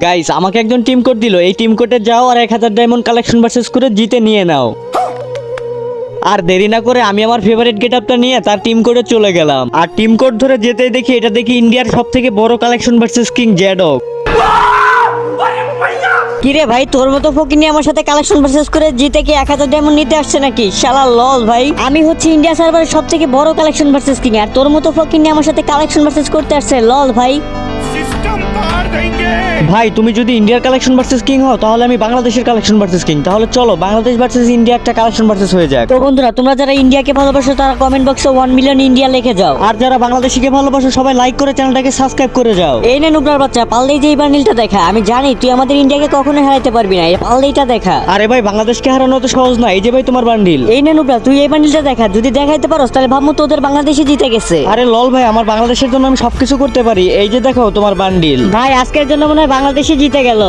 Guys আমাকে একজন team code দিল, এই টিম কোডে যাও আর 1000 ডায়মন্ড কালেকশন ভার্সেস করে জিতে নিয়ে নাও। আর দেরি না করে আমি আমার ফেভারিট গেটআপটা নিয়ে তার টিম কোডে চলে গেলাম। আর টিম কোড ধরে যেতেই দেখি এটা দেখি ইন্ডিয়ার সবথেকে বড় কালেকশন ভার্সেস কিং জ্যাডক। কিরে ভাই, তোর মতো ফকিনি আমার সাথে কালেকশন ভার্সেস করে জিতে কি 1000 ডায়মন্ড নিতে আসছে নাকি? শালা লল ভাই, আমি হচ্ছে ইন্ডিয়া সার্ভারের সবথেকে বড় কালেকশন ভার্সেস কিং, আর তোর মতো ফকিনি আমার সাথে কালেকশন ভার্সেস করতে আসছে। লল ভাই। ভাই তুমি যদি ইন্ডিয়ার কালেকশন ভার্সেস কিং হও তাহলে আমি বাংলাদেশের কালেকশন ভার্সেস কিং। তাহলে চলো বাংলাদেশ ভার্সেস ইন্ডিয়া একটা কালেকশন ভার্সেস হয়ে যাক। তো বন্ধুরা, তোমরা যারা ইন্ডিয়াকে ভালোবাসো তারা কমেন্ট বক্সে 1 মিলিয়ন ইন্ডিয়া লিখে যাও। আর যারা বাংলাদেশিকে ভালোবাসো সবাই লাইক করে চ্যানেলটাকে সাবস্ক্রাইব করে যাও। এই নে নুবরার বাচ্চা, পারলেই যে এই বান্ডিলটা দেখা। আমি জানি তুই আমাদের ইন্ডিয়াকে কখনোই হারাতে পারবি না, পারলেইটা দেখা। আরে ভাই বাংলাদেশকে হারানো তো সহজ না, এই যে ভাই তোমার বান্ডিল। এই নে নুবরা, তুই এই বান্ডিলটা দেখা। যদি দেখাইতে পারোস তাহলে ভাবমু তোদের বাংলাদেশে জিতে গেছে। আরে লল ভাই, আমার বাংলাদেশের জন্য আমি সবকিছু করতে পারি। এই যে দেখো তোমার বান্ডিল। ভাই আজকের জন্য মনে হয় বাংলাদেশে জিতে গেল।